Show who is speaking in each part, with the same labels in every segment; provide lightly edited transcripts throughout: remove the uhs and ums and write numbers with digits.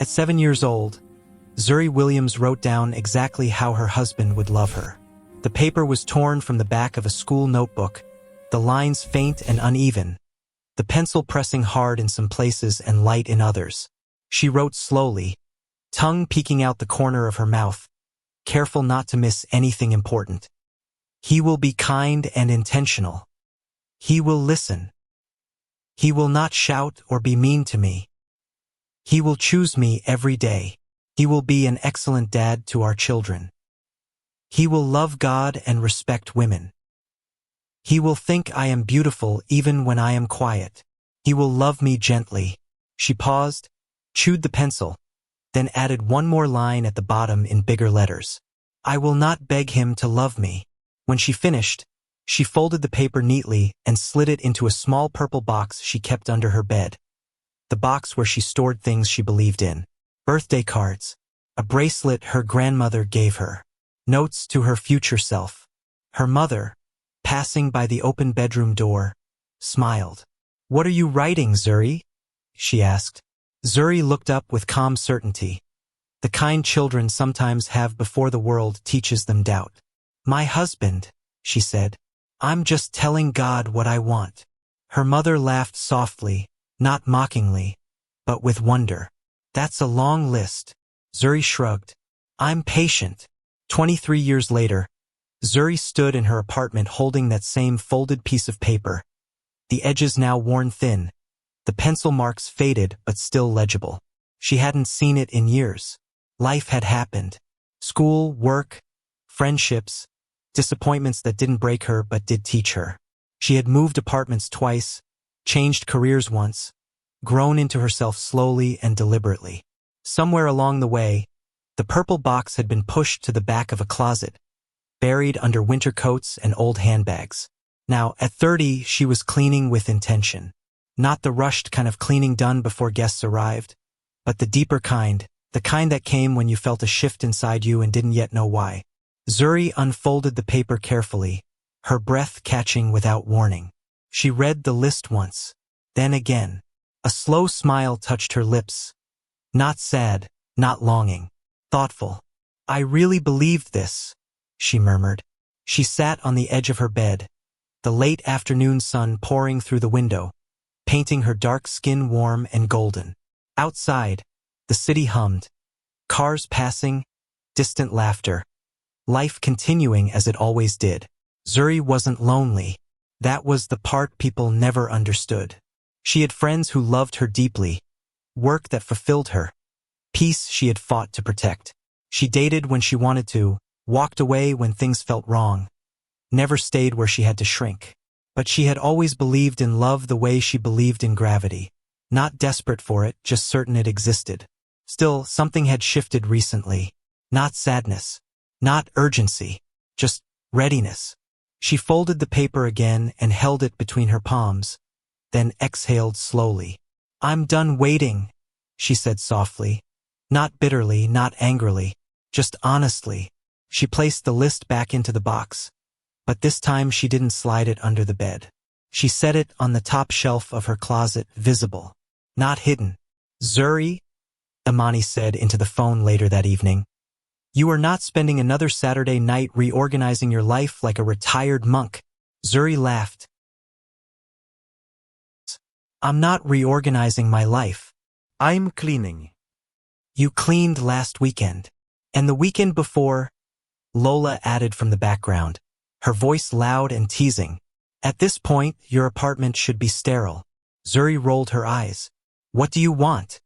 Speaker 1: At 7 years old, Zuri Williams wrote down exactly how her husband would love her. The paper was torn from the back of a school notebook, the lines faint and uneven, the pencil pressing hard in some places and light in others. She wrote slowly, tongue peeking out the corner of her mouth, careful not to miss anything important. He will be kind and intentional. He will listen. He will not shout or be mean to me. He will choose me every day. He will be an excellent dad to our children. He will love God and respect women. He will think I am beautiful even when I am quiet. He will love me gently. She paused, chewed the pencil, then added one more line at the bottom in bigger letters. I will not beg him to love me. When she finished, she folded the paper neatly and slid it into a small purple box she kept under her bed. The box where she stored things she believed in. Birthday cards, a bracelet her grandmother gave her, notes to her future self. Her mother, passing by the open bedroom door, smiled. What are you writing, Zuri? She asked. Zuri looked up with calm certainty, the kind children sometimes have before the world teaches them doubt. My husband, she said. I'm just telling God what I want. Her mother laughed softly, not mockingly, but with wonder. That's a long list. Zuri shrugged. I'm patient. 23 years later, Zuri stood in her apartment holding that same folded piece of paper. The edges now worn thin, the pencil marks faded but still legible. She hadn't seen it in years. Life had happened. School, work, friendships, disappointments that didn't break her but did teach her. She had moved apartments twice, changed careers once, grown into herself slowly and deliberately. Somewhere along the way, the purple box had been pushed to the back of a closet, buried under winter coats and old handbags. Now, at 30, she was cleaning with intention. Not the rushed kind of cleaning done before guests arrived, but the deeper kind, the kind that came when you felt a shift inside you and didn't yet know why. Zuri unfolded the paper carefully, her breath catching without warning. She read the list once, then again. A slow smile touched her lips. Not sad, not longing, thoughtful. I really believed this, she murmured. She sat on the edge of her bed, the late afternoon sun pouring through the window, painting her dark skin warm and golden. Outside, the city hummed, cars passing, distant laughter, life continuing as it always did. Zuri wasn't lonely. That was the part people never understood. She had friends who loved her deeply, work that fulfilled her, peace she had fought to protect. She dated when she wanted to, walked away when things felt wrong, never stayed where she had to shrink. But she had always believed in love the way she believed in gravity, not desperate for it, just certain it existed. Still, something had shifted recently. Not sadness, not urgency, just readiness. She folded the paper again and held it between her palms, then exhaled slowly. I'm done waiting, she said softly. Not bitterly, not angrily, just honestly. She placed the list back into the box, but this time she didn't slide it under the bed. She set it on the top shelf of her closet, visible, not hidden. Zuri, Imani said into the phone later that evening, you are not spending another Saturday night reorganizing your life like a retired monk. Zuri laughed. I'm not reorganizing my life. I'm cleaning. You cleaned last weekend. And the weekend before, Lola added from the background, her voice loud and teasing. At this point, your apartment should be sterile. Zuri rolled her eyes. What do you want?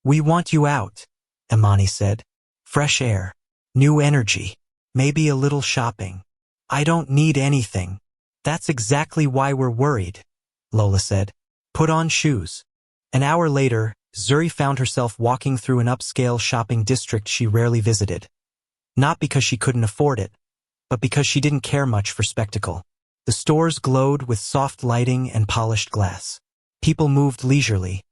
Speaker 1: We want you out, Imani said. Fresh air, new energy, maybe a little shopping. I don't need anything. That's exactly why we're worried, Lola said. Put on shoes. An hour later, Zuri found herself walking through an upscale shopping district she rarely visited. Not because she couldn't afford it, but because she didn't care much for spectacle. The stores glowed with soft lighting and polished glass. People moved leisurely,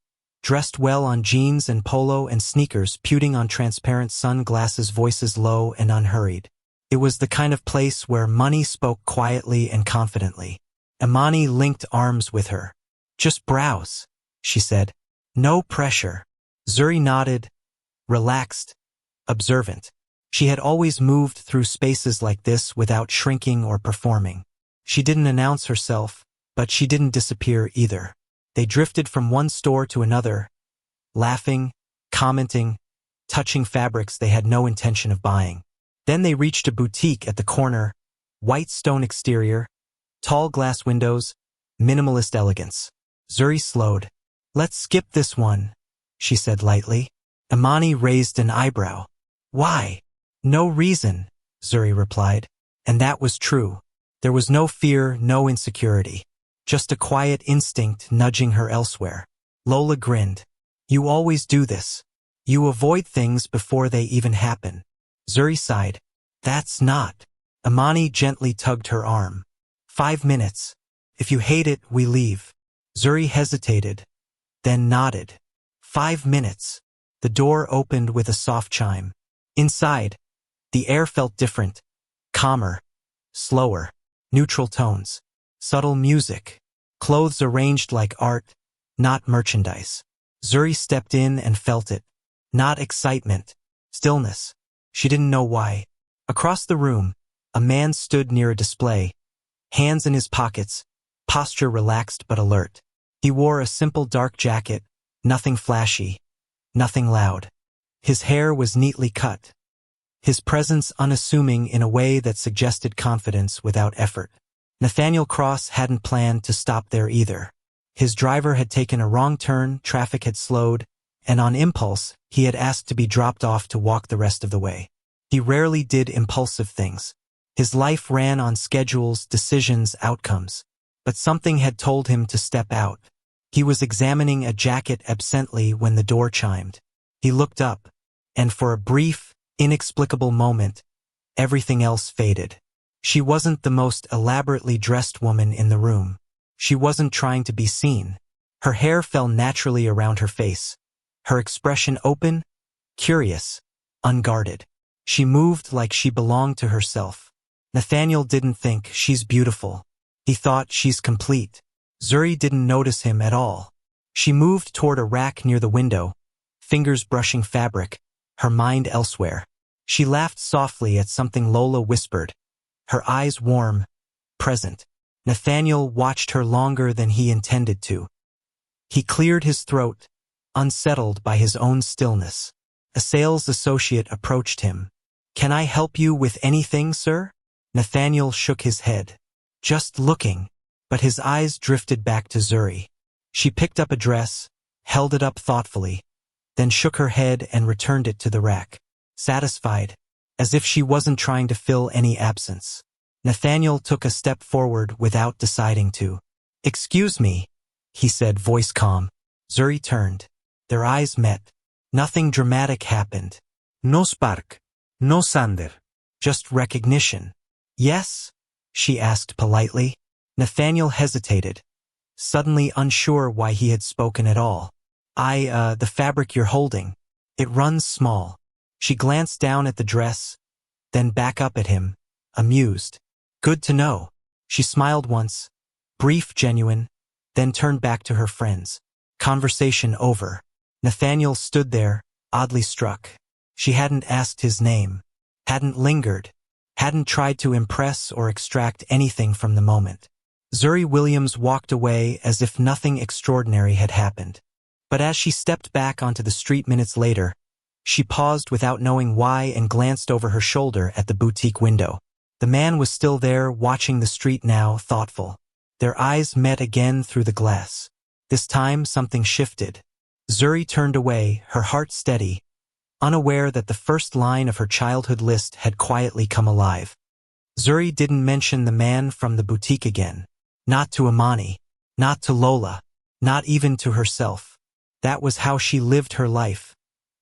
Speaker 1: dressed well on jeans and polo and sneakers, putting on transparent sunglasses, voices low and unhurried. It was the kind of place where money spoke quietly and confidently. Imani linked arms with her. Just browse, she said. No pressure. Zuri nodded, relaxed, observant. She had always moved through spaces like this without shrinking or performing. She didn't announce herself, but she didn't disappear either. They drifted from one store to another, laughing, commenting, touching fabrics they had no intention of buying. Then they reached a boutique at the corner, white stone exterior, tall glass windows, minimalist elegance. Zuri slowed. "Let's skip this one," she said lightly. Imani raised an eyebrow. "Why?" "No reason," Zuri replied. And that was true. There was no fear, no insecurity. Just a quiet instinct nudging her elsewhere. Lola grinned. "You always do this. You avoid things before they even happen." Zuri sighed. "That's not." Imani gently tugged her arm. 5 minutes. If you hate it, we leave." Zuri hesitated, then nodded. 5 minutes. The door opened with a soft chime. Inside, the air felt different, calmer, slower, neutral tones, subtle music, clothes arranged like art, not merchandise. Zuri stepped in and felt it. Not excitement, stillness. She didn't know why. Across the room, a man stood near a display, hands in his pockets, posture relaxed but alert. He wore a simple dark jacket, nothing flashy, nothing loud. His hair was neatly cut. His presence unassuming in a way that suggested confidence without effort. Nathaniel Cross hadn't planned to stop there either. His driver had taken a wrong turn, traffic had slowed, and on impulse, he had asked to be dropped off to walk the rest of the way. He rarely did impulsive things. His life ran on schedules, decisions, outcomes. But something had told him to step out. He was examining a jacket absently when the door chimed. He looked up, and for a brief, inexplicable moment, everything else faded. She wasn't the most elaborately dressed woman in the room. She wasn't trying to be seen. Her hair fell naturally around her face. Her expression open, curious, unguarded. She moved like she belonged to herself. Nathaniel didn't think, "She's beautiful." He thought, "She's complete." Zuri didn't notice him at all. She moved toward a rack near the window, fingers brushing fabric, her mind elsewhere. She laughed softly at something Lola whispered, her eyes warm, present. Nathaniel watched her longer than he intended to. He cleared his throat, unsettled by his own stillness. A sales associate approached him. "Can I help you with anything, sir?" Nathaniel shook his head. "Just looking," but his eyes drifted back to Zuri. She picked up a dress, held it up thoughtfully, then shook her head and returned it to the rack, satisfied, as if she wasn't trying to fill any absence. Nathaniel took a step forward without deciding to. "Excuse me," he said, voice calm. Zuri turned. Their eyes met. Nothing dramatic happened. No spark. No thunder. Just recognition. "Yes?" she asked politely. Nathaniel hesitated, suddenly unsure why he had spoken at all. The fabric you're holding. It runs small." She glanced down at the dress, then back up at him, amused. "Good to know." She smiled once, brief, genuine, then turned back to her friends. Conversation over. Nathaniel stood there, oddly struck. She hadn't asked his name, hadn't lingered, hadn't tried to impress or extract anything from the moment. Zuri Williams walked away as if nothing extraordinary had happened. But as she stepped back onto the street minutes later, she paused without knowing why and glanced over her shoulder at the boutique window. The man was still there, watching the street now, thoughtful. Their eyes met again through the glass. This time something shifted. Zuri turned away, her heart steady, unaware that the first line of her childhood list had quietly come alive. Zuri didn't mention the man from the boutique again. Not to Imani, not to Lola, not even to herself. That was how she lived her life,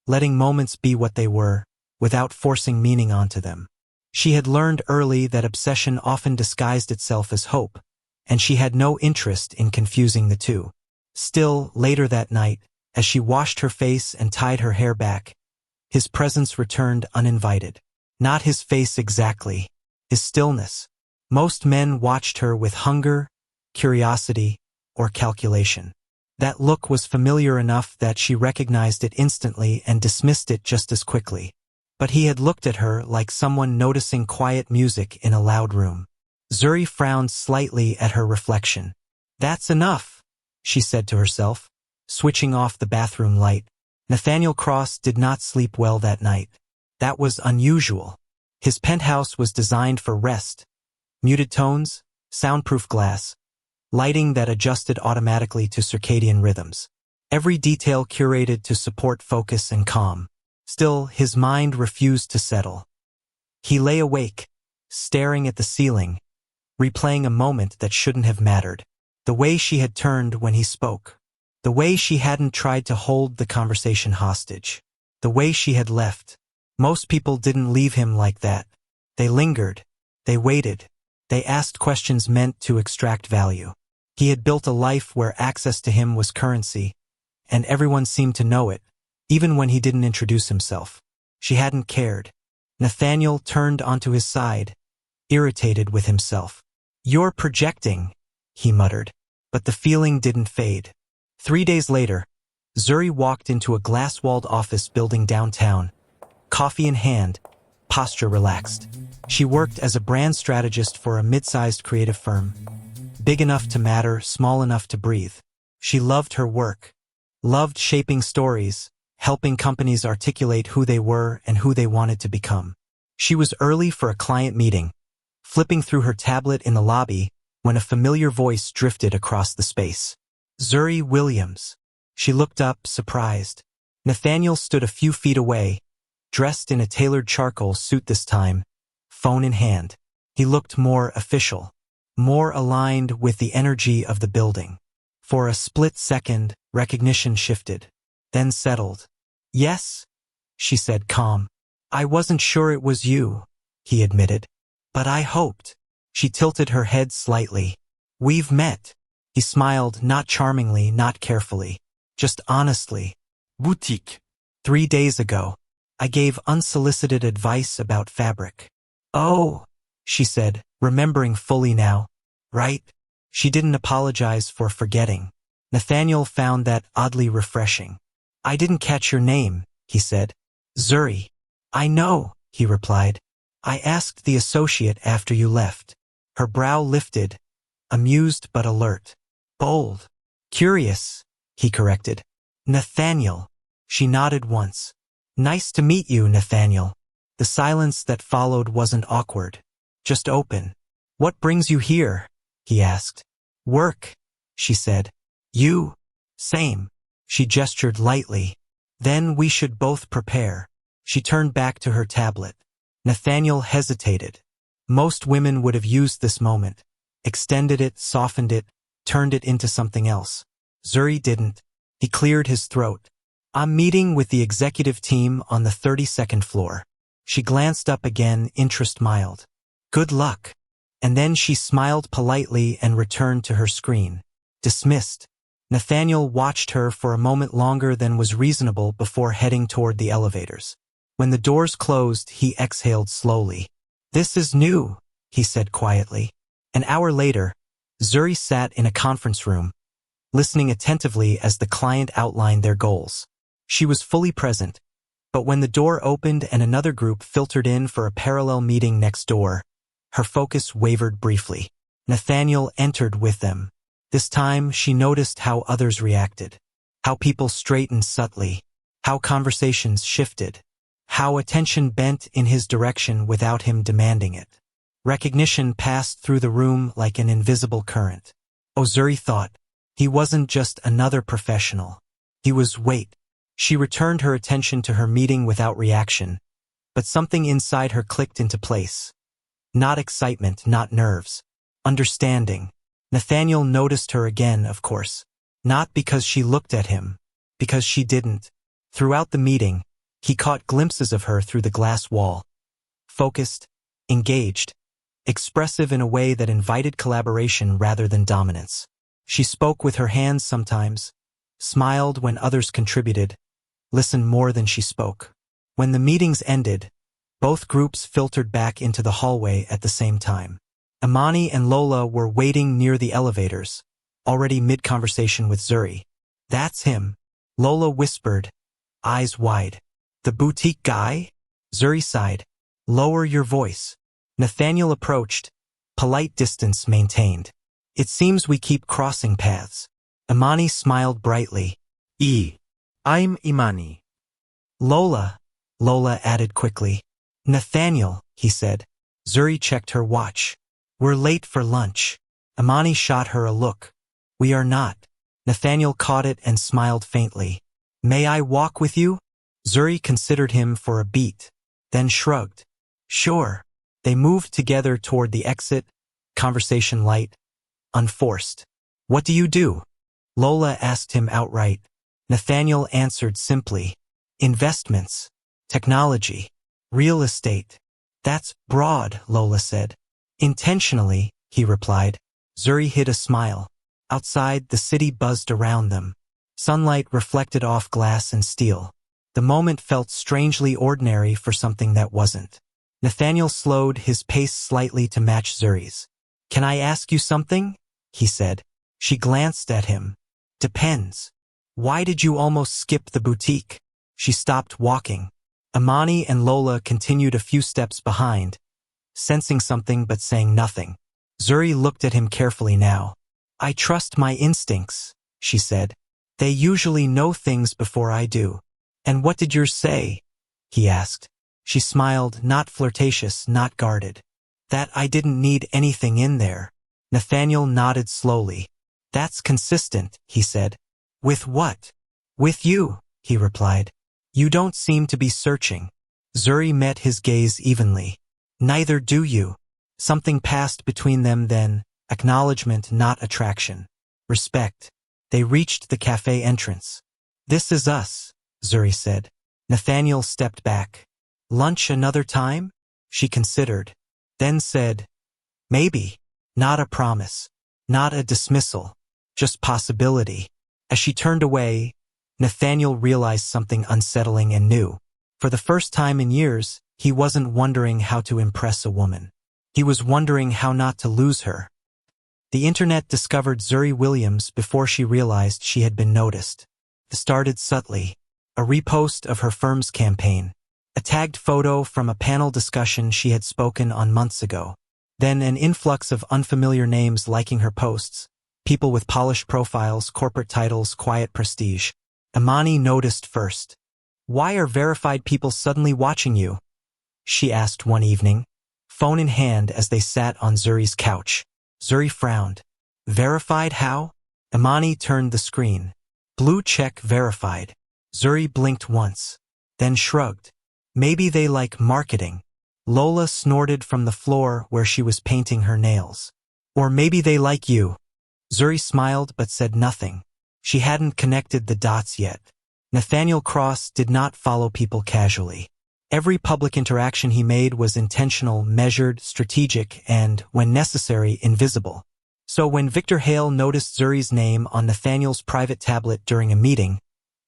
Speaker 1: letting moments be what they were, without forcing meaning onto them. She had learned early that obsession often disguised itself as hope, and she had no interest in confusing the two. Still, later that night, as she washed her face and tied her hair back, his presence returned uninvited. Not his face exactly, his stillness. Most men watched her with hunger, curiosity, or calculation. That look was familiar enough that she recognized it instantly and dismissed it just as quickly. But he had looked at her like someone noticing quiet music in a loud room. Zuri frowned slightly at her reflection. "That's enough," she said to herself, switching off the bathroom light. Nathaniel Cross did not sleep well that night. That was unusual. His penthouse was designed for rest. Muted tones, soundproof glass, lighting that adjusted automatically to circadian rhythms. Every detail curated to support focus and calm. Still, his mind refused to settle. He lay awake, staring at the ceiling, replaying a moment that shouldn't have mattered. The way she had turned when he spoke. The way she hadn't tried to hold the conversation hostage. The way she had left. Most people didn't leave him like that. They lingered. They waited. They asked questions meant to extract value. He had built a life where access to him was currency, and everyone seemed to know it, even when he didn't introduce himself. She hadn't cared. Nathaniel turned onto his side, irritated with himself. "You're projecting," he muttered, but the feeling didn't fade. 3 days later, Zuri walked into a glass-walled office building downtown, coffee in hand, posture relaxed. She worked as a brand strategist for a mid-sized creative firm. Big enough to matter, small enough to breathe. She loved her work. Loved shaping stories, helping companies articulate who they were and who they wanted to become. She was early for a client meeting, flipping through her tablet in the lobby when a familiar voice drifted across the space. "Zuri Williams." She looked up, surprised. Nathaniel stood a few feet away, dressed in a tailored charcoal suit this time, phone in hand. He looked more official, more aligned with the energy of the building. For a split second, recognition shifted, then settled. "Yes," she said, calm. "I wasn't sure it was you," he admitted. "But I hoped." She tilted her head slightly. "We've met." He smiled, not charmingly, not carefully, just honestly. "Boutique. 3 days ago. I gave unsolicited advice about fabric." "Oh," she said, remembering fully now. "Right." She didn't apologize for forgetting. Nathaniel found that oddly refreshing. "I didn't catch your name," he said. "Zuri." "I know," he replied. "I asked the associate after you left." Her brow lifted, amused but alert. "Bold." "Curious," he corrected. "Nathaniel." She nodded once. "Nice to meet you, Nathaniel." The silence that followed wasn't awkward, just open. "What brings you here?" he asked. "Work," she said. "You?" "Same." She gestured lightly. "Then we should both prepare." She turned back to her tablet. Nathaniel hesitated. Most women would have used this moment, extended it, softened it, turned it into something else. Zuri didn't. He cleared his throat. "I'm meeting with the executive team on the 32nd floor." She glanced up again, interest mild. "Good luck." And then she smiled politely and returned to her screen. Dismissed. Nathaniel watched her for a moment longer than was reasonable before heading toward the elevators. When the doors closed, he exhaled slowly. "This is new," he said quietly. An hour later, Zuri sat in a conference room, listening attentively as the client outlined their goals. She was fully present, but when the door opened and another group filtered in for a parallel meeting next door, her focus wavered briefly. Nathaniel entered with them. This time, she noticed how others reacted, how people straightened subtly, how conversations shifted, how attention bent in his direction without him demanding it. Recognition passed through the room like an invisible current. Oh, Zuri thought, he wasn't just another professional. He was weight. She returned her attention to her meeting without reaction, but something inside her clicked into place. Not excitement, not nerves. Understanding. Nathaniel noticed her again, of course. Not because she looked at him, because she didn't. Throughout the meeting, he caught glimpses of her through the glass wall. Focused, engaged, expressive in a way that invited collaboration rather than dominance. She spoke with her hands sometimes, smiled when others contributed, listened more than she spoke. When the meetings ended, both groups filtered back into the hallway at the same time. Imani and Lola were waiting near the elevators, already mid-conversation with Zuri. That's him, Lola whispered, eyes wide. The boutique guy? Zuri sighed. Lower your voice. Nathaniel approached, polite distance maintained. It seems we keep crossing paths. Imani smiled brightly. I'm Imani. Lola added quickly. Nathaniel, he said. Zuri checked her watch. We're late for lunch. Imani shot her a look. We are not. Nathaniel caught it and smiled faintly. May I walk with you? Zuri considered him for a beat, then shrugged. Sure. They moved together toward the exit, conversation light, unforced. What do you do? Lola asked him outright. Nathaniel answered simply. Investments, technology, real estate. That's broad, Lola said. Intentionally, he replied. Zuri hid a smile. Outside, the city buzzed around them. Sunlight reflected off glass and steel. The moment felt strangely ordinary for something that wasn't. Nathaniel slowed his pace slightly to match Zuri's. Can I ask you something? He said. She glanced at him. Depends. Why did you almost skip the boutique? She stopped walking. Imani and Lola continued a few steps behind, sensing something but saying nothing. Zuri looked at him carefully now. I trust my instincts, she said. They usually know things before I do. And what did yours say? He asked. She smiled, not flirtatious, not guarded. That I didn't need anything in there. Nathaniel nodded slowly. That's consistent, he said. With what? With you, he replied. You don't seem to be searching. Zuri met his gaze evenly. Neither do you. Something passed between them then, acknowledgement, not attraction. Respect. They reached the cafe entrance. This is us, Zuri said. Nathaniel stepped back. Lunch another time? She considered. Then said, maybe. Not a promise. Not a dismissal. Just possibility. As she turned away, Nathaniel realized something unsettling and new. For the first time in years, he wasn't wondering how to impress a woman. He was wondering how not to lose her. The internet discovered Zuri Williams before she realized she had been noticed. It started subtly. A repost of her firm's campaign. A tagged photo from a panel discussion she had spoken on months ago. Then an influx of unfamiliar names liking her posts. People with polished profiles, corporate titles, quiet prestige. Imani noticed first. Why are verified people suddenly watching you? She asked one evening, phone in hand as they sat on Zuri's couch. Zuri frowned. Verified how? Imani turned the screen. Blue check verified. Zuri blinked once, then shrugged. Maybe they like marketing. Lola snorted from the floor where she was painting her nails. Or maybe they like you. Zuri smiled but said nothing. She hadn't connected the dots yet. Nathaniel Cross did not follow people casually. Every public interaction he made was intentional, measured, strategic, and, when necessary, invisible. So when Victor Hale noticed Zuri's name on Nathaniel's private tablet during a meeting,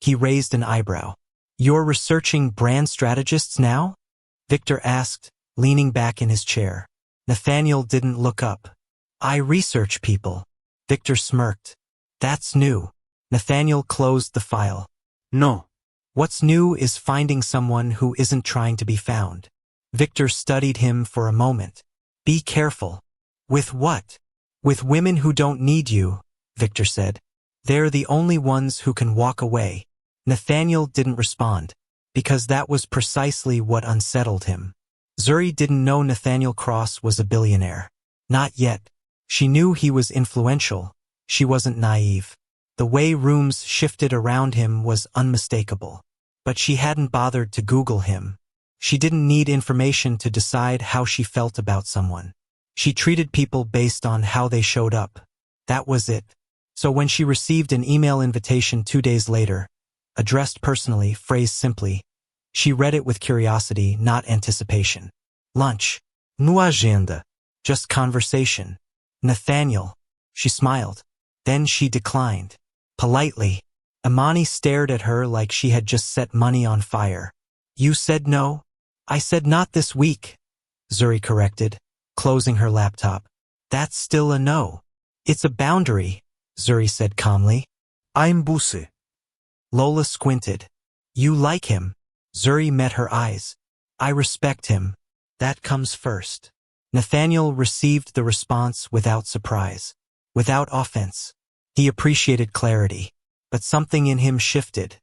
Speaker 1: he raised an eyebrow. You're researching brand strategists now? Victor asked, leaning back in his chair. Nathaniel didn't look up. I research people. Victor smirked. That's new. Nathaniel closed the file. No. What's new is finding someone who isn't trying to be found. Victor studied him for a moment. Be careful. With what? With women who don't need you, Victor said. They're the only ones who can walk away. Nathaniel didn't respond, because that was precisely what unsettled him. Zuri didn't know Nathaniel Cross was a billionaire. Not yet. She knew he was influential. She wasn't naive. The way rooms shifted around him was unmistakable. But she hadn't bothered to Google him. She didn't need information to decide how she felt about someone. She treated people based on how they showed up. That was it. So when she received an email invitation 2 days later, addressed personally, phrased simply, she read it with curiosity, not anticipation. Lunch. No agenda. Just conversation. Nathaniel. She smiled. Then she declined. Politely. Imani stared at her like she had just set money on fire. You said no? I said not this week, Zuri corrected, closing her laptop. That's still a no. It's a boundary, Zuri said calmly. I'm Buse. Lola squinted. You like him? Zuri met her eyes. I respect him. That comes first. Nathaniel received the response without surprise, without offense. He appreciated clarity, but something in him shifted.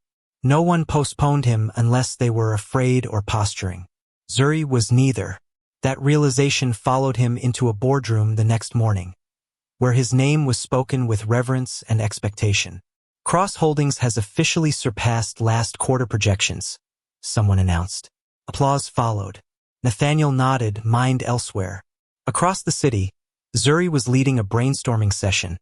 Speaker 1: No one postponed him unless they were afraid or posturing. Zuri was neither. That realization followed him into a boardroom the next morning, where his name was spoken with reverence and expectation. Cross Holdings has officially surpassed last quarter projections, someone announced. Applause followed. Nathaniel nodded, mind elsewhere. Across the city, Zuri was leading a brainstorming session,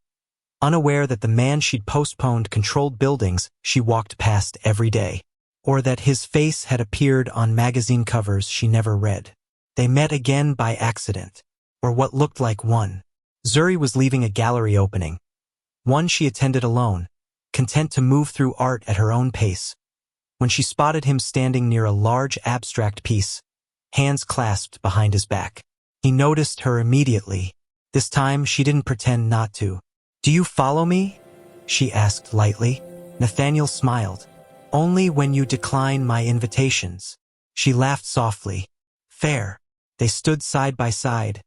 Speaker 1: unaware that the man she'd postponed controlled buildings she walked past every day, or that his face had appeared on magazine covers she never read. They met again by accident, or what looked like one. Zuri was leaving a gallery opening, one she attended alone, content to move through art at her own pace, when she spotted him standing near a large abstract piece, hands clasped behind his back. He noticed her immediately. This time she didn't pretend not to. Do you follow me? She asked lightly. Nathaniel smiled. Only when you decline my invitations. She laughed softly. Fair. They stood side by side,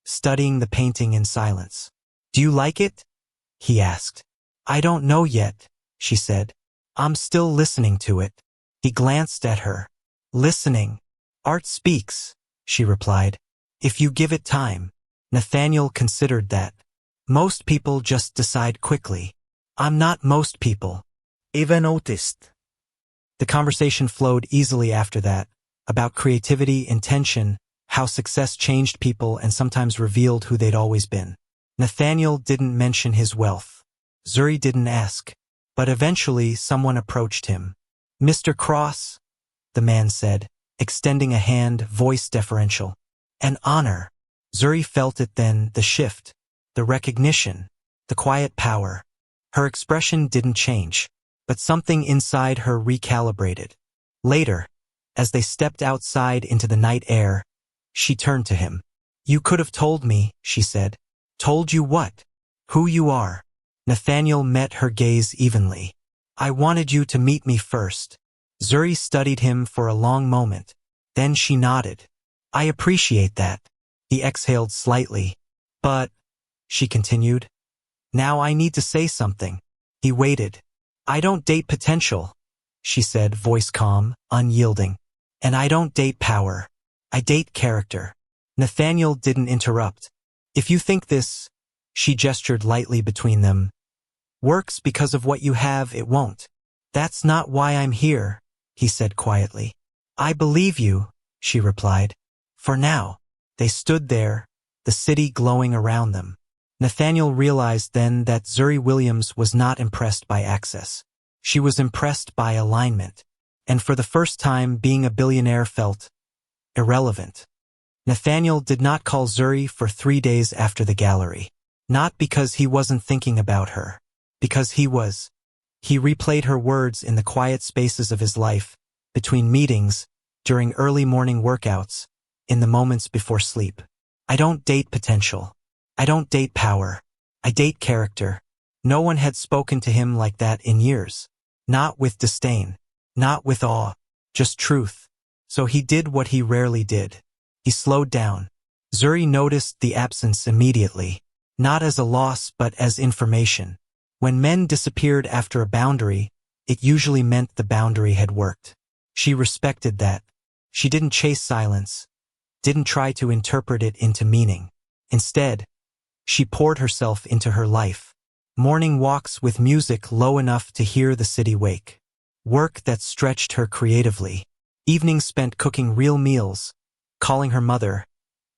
Speaker 1: studying the painting in silence. Do you like it? He asked. I don't know yet, she said. I'm still listening to it. He glanced at her. Listening. Art speaks, she replied. If you give it time. Nathaniel considered that. Most people just decide quickly. I'm not most people. Eva noticed. The conversation flowed easily after that, about creativity, intention, how success changed people and sometimes revealed who they'd always been. Nathaniel didn't mention his wealth. Zuri didn't ask. But eventually someone approached him. Mr. Cross, the man said, extending a hand, voice deferential. An honor. Zuri felt it then, the shift, the recognition, the quiet power. Her expression didn't change, but something inside her recalibrated. Later, as they stepped outside into the night air, she turned to him. You could have told me, she said. Told you what? Who you are. Nathaniel met her gaze evenly. I wanted you to meet me first. Zuri studied him for a long moment. Then she nodded. I appreciate that. He exhaled slightly. But, she continued, now I need to say something. He waited. I don't date potential, she said, voice calm, unyielding. And I don't date power. I date character. Nathaniel didn't interrupt. If you think this, she gestured lightly between them, works because of what you have, it won't. That's not why I'm here, he said quietly. I believe you, she replied. For now. They stood there, the city glowing around them. Nathaniel realized then that Zuri Williams was not impressed by access. She was impressed by alignment. And for the first time, being a billionaire felt irrelevant. Nathaniel did not call Zuri for 3 days after the gallery. Not because he wasn't thinking about her. Because he was. He replayed her words in the quiet spaces of his life, between meetings, during early morning workouts, in the moments before sleep. I don't date potential. I don't date power. I date character. No one had spoken to him like that in years. Not with disdain. Not with awe. Just truth. So he did what he rarely did. He slowed down. Zuri noticed the absence immediately. Not as a loss but as information. When men disappeared after a boundary, it usually meant the boundary had worked. She respected that. She didn't chase silence. Didn't try to interpret it into meaning. Instead, she poured herself into her life. Morning walks with music low enough to hear the city wake. Work that stretched her creatively. Evenings spent cooking real meals, calling her mother,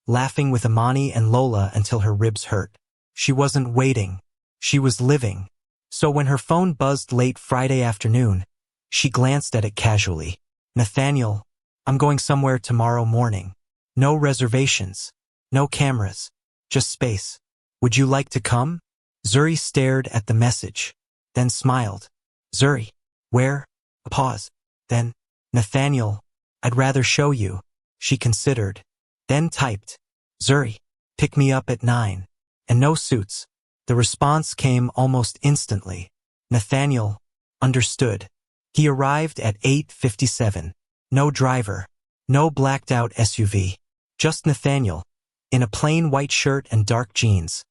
Speaker 1: laughing with Amani and Lola until her ribs hurt. She wasn't waiting. She was living. So when her phone buzzed late Friday afternoon, she glanced at it casually. Nathaniel, I'm going somewhere tomorrow morning. No reservations. No cameras. Just space. Would you like to come? Zuri stared at the message, then smiled. Zuri, where? A pause. Then, Nathaniel, I'd rather show you. She considered. Then typed. Zuri, pick me up at 9. And no suits. The response came almost instantly. Nathaniel understood. He arrived at 8:57. No driver. No blacked-out SUV. Just Nathaniel, in a plain white shirt and dark jeans,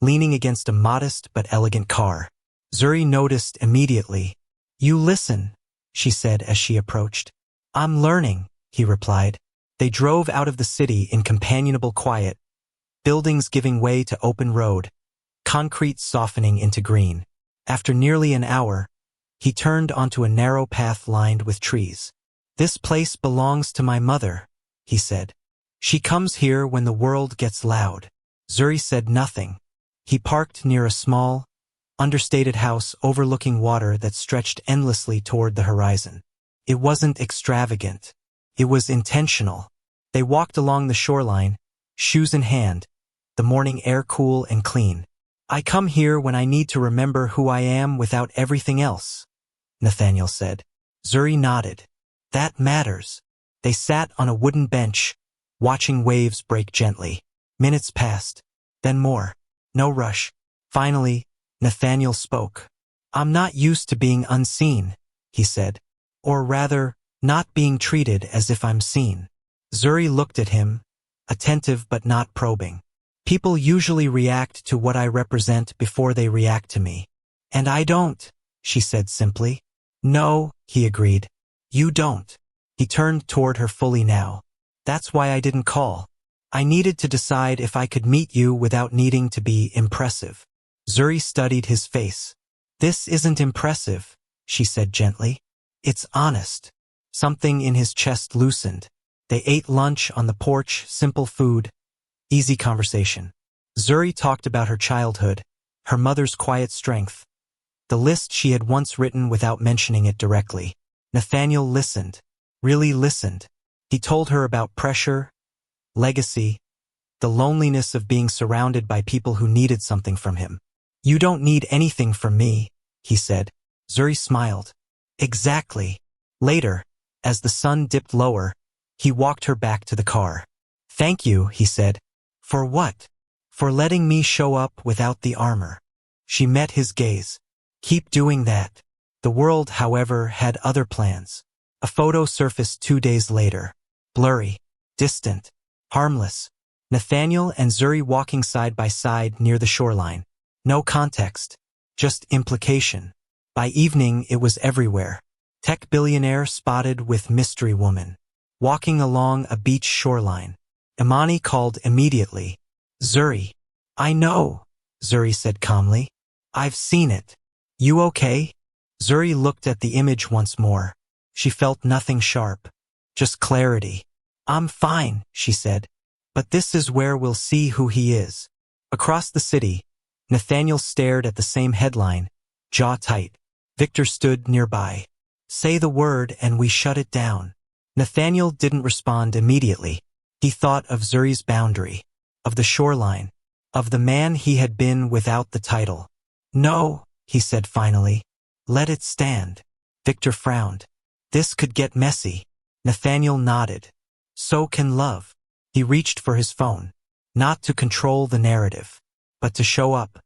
Speaker 1: leaning against a modest but elegant car. Zuri noticed immediately. "You listen," she said as she approached. "I'm learning," he replied. They drove out of the city in companionable quiet, buildings giving way to open road, concrete softening into green. After nearly an hour, he turned onto a narrow path lined with trees. "This place belongs to my mother," he said. "She comes here when the world gets loud." Zuri said nothing. He parked near a small, understated house overlooking water that stretched endlessly toward the horizon. It wasn't extravagant. It was intentional. They walked along the shoreline, shoes in hand, the morning air cool and clean. "I come here when I need to remember who I am without everything else," Nathaniel said. Zuri nodded. "That matters." They sat on a wooden bench, watching waves break gently. Minutes passed. Then more. No rush. Finally, Nathaniel spoke. "I'm not used to being unseen," he said. "Or rather, not being treated as if I'm seen." Zuri looked at him, attentive but not probing. "People usually react to what I represent before they react to me. And I don't," she said simply. "No," he agreed. "You don't." He turned toward her fully now. "That's why I didn't call. I needed to decide if I could meet you without needing to be impressive." Zuri studied his face. "This isn't impressive," she said gently. "It's honest." Something in his chest loosened. They ate lunch on the porch, simple food, easy conversation. Zuri talked about her childhood, her mother's quiet strength, the list she had once written without mentioning it directly. Nathaniel listened, really listened. He told her about pressure, legacy, the loneliness of being surrounded by people who needed something from him. "You don't need anything from me," he said. Zuri smiled. "Exactly." Later, as the sun dipped lower, he walked her back to the car. "Thank you," he said. "For what?" "For letting me show up without the armor." She met his gaze. "Keep doing that." The world, however, had other plans. A photo surfaced 2 days later. Blurry, distant, harmless. Nathaniel and Zuri walking side by side near the shoreline. No context, just implication. By evening, it was everywhere. Tech billionaire spotted with mystery woman. Walking along a beach shoreline. Imani called immediately. "Zuri." "I know," Zuri said calmly. "I've seen it." "You okay?" Zuri looked at the image once more. She felt nothing sharp, just clarity. "I'm fine," she said. "But this is where we'll see who he is." Across the city, Nathaniel stared at the same headline, jaw tight. Victor stood nearby. "Say the word and we shut it down." Nathaniel didn't respond immediately. He thought of Zuri's boundary, of the shoreline, of the man he had been without the title. "No," he said finally. "Let it stand." Victor frowned. "This could get messy." Nathaniel nodded. "So can love." He reached for his phone, not to control the narrative, but to show up.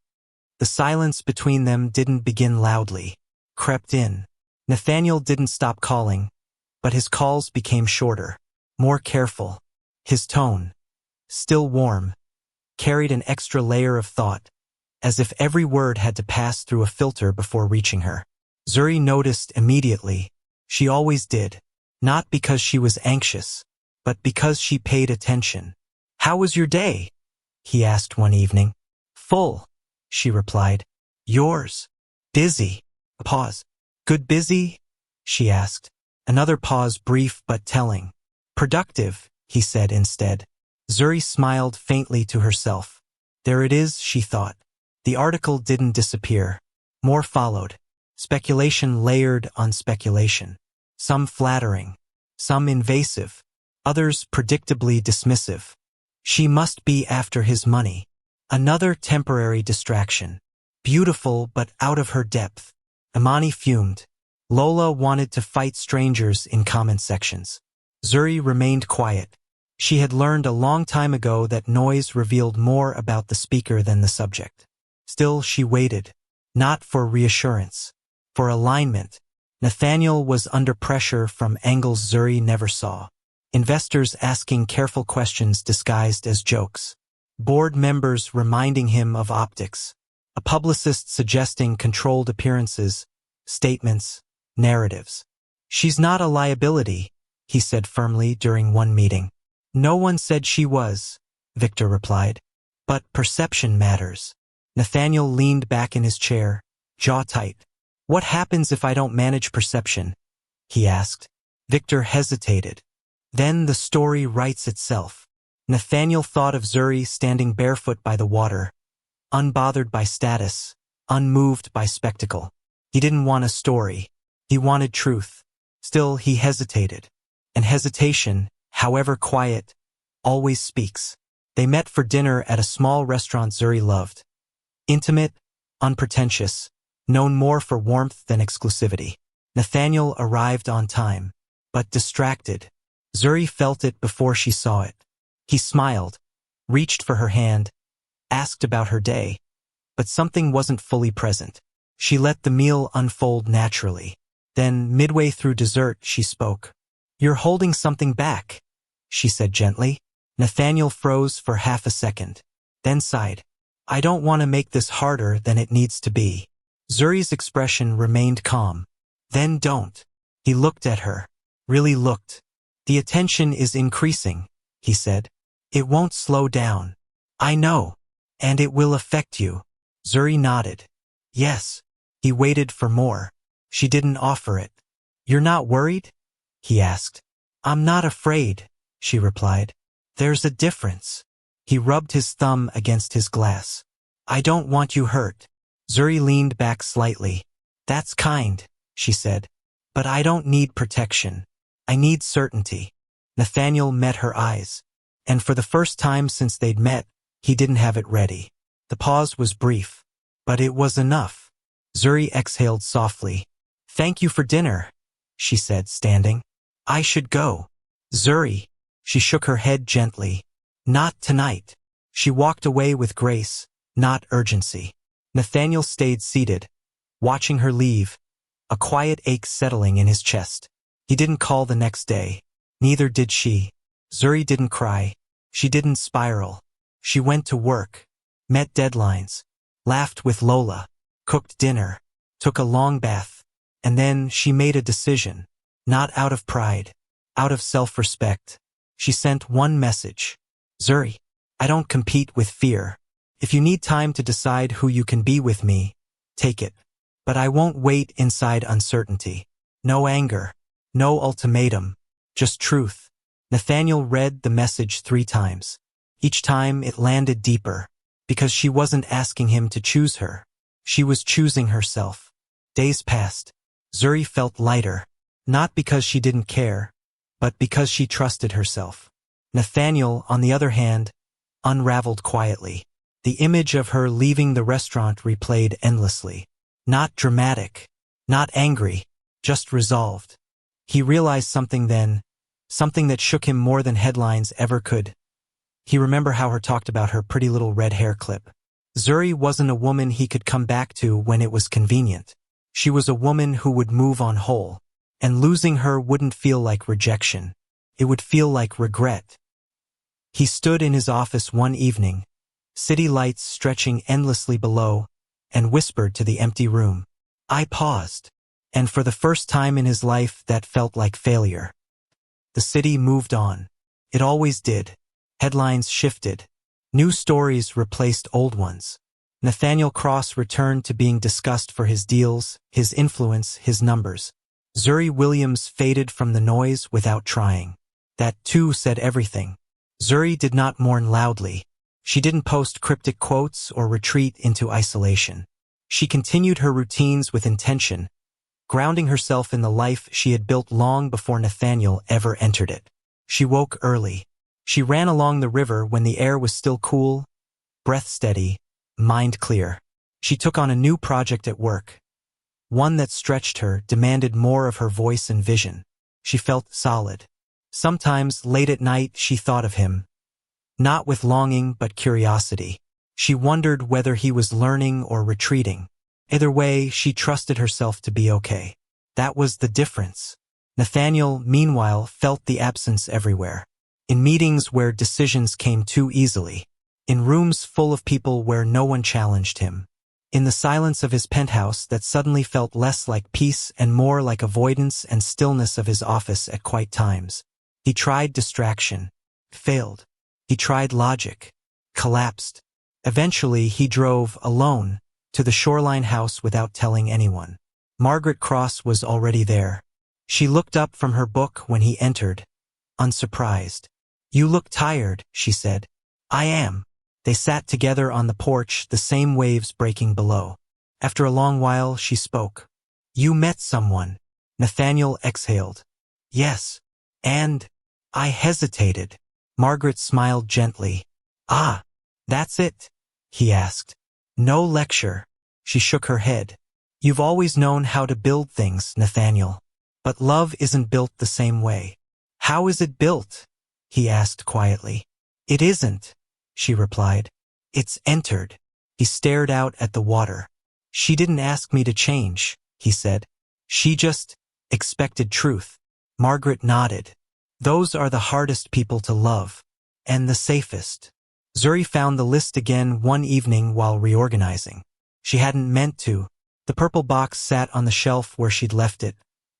Speaker 1: The silence between them didn't begin loudly, crept in. Nathaniel didn't stop calling, but his calls became shorter, more careful. His tone, still warm, carried an extra layer of thought, as if every word had to pass through a filter before reaching her. Zuri noticed immediately. She always did, not because she was anxious, but because she paid attention. "How was your day?" he asked one evening. "Full," she replied. "Yours?" "Busy." A pause. "Good busy?" she asked. Another pause, brief but telling. "Productive," he said instead. Zuri smiled faintly to herself. There it is, she thought. The article didn't disappear. More followed. Speculation layered on speculation. Some flattering, some invasive, others predictably dismissive. She must be after his money. Another temporary distraction. Beautiful but out of her depth. Imani fumed. Lola wanted to fight strangers in comment sections. Zuri remained quiet. She had learned a long time ago that noise revealed more about the speaker than the subject. Still, she waited. Not for reassurance. For alignment. Nathaniel was under pressure from angles Zuri never saw. Investors asking careful questions disguised as jokes. Board members reminding him of optics. A publicist suggesting controlled appearances, statements, narratives. "She's not a liability," he said firmly during one meeting. "No one said she was," Victor replied. "But perception matters." Nathaniel leaned back in his chair, jaw tight. "What happens if I don't manage perception?" he asked. Victor hesitated. "Then the story writes itself." Nathaniel thought of Zuri standing barefoot by the water, unbothered by status, unmoved by spectacle. He didn't want a story. He wanted truth. Still, he hesitated. And hesitation, however quiet, always speaks. They met for dinner at a small restaurant Zuri loved. Intimate, unpretentious, known more for warmth than exclusivity. Nathaniel arrived on time, but distracted. Zuri felt it before she saw it. He smiled, reached for her hand, asked about her day, but something wasn't fully present. She let the meal unfold naturally. Then, midway through dessert, she spoke. "You're holding something back," she said gently. Nathaniel froze for half a second, then sighed. "I don't want to make this harder than it needs to be." Zuri's expression remained calm. "Then don't." He looked at her, really looked. "The attention is increasing," he said. "It won't slow down." "I know. And it will affect you." Zuri nodded. "Yes." He waited for more. She didn't offer it. "You're not worried?" he asked. "I'm not afraid," she replied. "There's a difference." He rubbed his thumb against his glass. "I don't want you hurt." Zuri leaned back slightly. "That's kind," she said. "But I don't need protection. I need certainty." Nathaniel met her eyes. And for the first time since they'd met, he didn't have it ready. The pause was brief, but it was enough. Zuri exhaled softly. "Thank you for dinner," she said, standing. "I should go." "Zuri." She shook her head gently. "Not tonight." She walked away with grace, not urgency. Nathaniel stayed seated, watching her leave, a quiet ache settling in his chest. He didn't call the next day. Neither did she. Zuri didn't cry. She didn't spiral. She went to work, met deadlines, laughed with Lola, cooked dinner, took a long bath, and then she made a decision, not out of pride, out of self-respect. She sent one message. "Zuri, I don't compete with fear. If you need time to decide who you can be with me, take it. But I won't wait inside uncertainty. No anger, no ultimatum, just truth." Nathaniel read the message 3 times. Each time it landed deeper, because she wasn't asking him to choose her. She was choosing herself. Days passed. Zuri felt lighter, not because she didn't care, but because she trusted herself. Nathaniel, on the other hand, unraveled quietly. The image of her leaving the restaurant replayed endlessly. Not dramatic, not angry, just resolved. He realized something then, something that shook him more than headlines ever could. He remembered how her talked about her pretty little red hair clip. Zuri wasn't a woman he could come back to when it was convenient. She was a woman who would move on whole, and losing her wouldn't feel like rejection. It would feel like regret. He stood in his office one evening, city lights stretching endlessly below, and whispered to the empty room. I paused, and for the first time in his life that felt like failure. The city moved on. It always did. Headlines shifted. New stories replaced old ones. Nathaniel Cross returned to being discussed for his deals, his influence, his numbers. Zuri Williams faded from the noise without trying. That too said everything. Zuri did not mourn loudly. She didn't post cryptic quotes or retreat into isolation. She continued her routines with intention, grounding herself in the life she had built long before Nathaniel ever entered it. She woke early. She ran along the river when the air was still cool, breath steady, mind clear. She took on a new project at work, one that stretched her, demanded more of her voice and vision. She felt solid. Sometimes, late at night, she thought of him, not with longing but curiosity. She wondered whether he was learning or retreating. Either way, she trusted herself to be okay. That was the difference. Nathaniel, meanwhile, felt the absence everywhere. In meetings where decisions came too easily. In rooms full of people where no one challenged him. In the silence of his penthouse that suddenly felt less like peace and more like avoidance and stillness of his office at quiet times. He tried distraction. Failed. He tried logic. Collapsed. Eventually, he drove, alone, to the Shoreline house without telling anyone. Margaret Cross was already there. She looked up from her book when he entered, unsurprised. "You look tired," she said. "I am." They sat together on the porch, the same waves breaking below. After a long while, she spoke. "You met someone." Nathaniel exhaled. "Yes. And I hesitated." Margaret smiled gently. "Ah, that's it?" he asked. "No lecture." She shook her head. "You've always known how to build things, Nathaniel. But love isn't built the same way." "How is it built?" he asked quietly. "It isn't," she replied. "It's entered." He stared out at the water. "She didn't ask me to change," he said. "She just expected truth." Margaret nodded. "Those are the hardest people to love. And the safest." Zuri found the list again one evening while reorganizing. She hadn't meant to. The purple box sat on the shelf where she'd left it,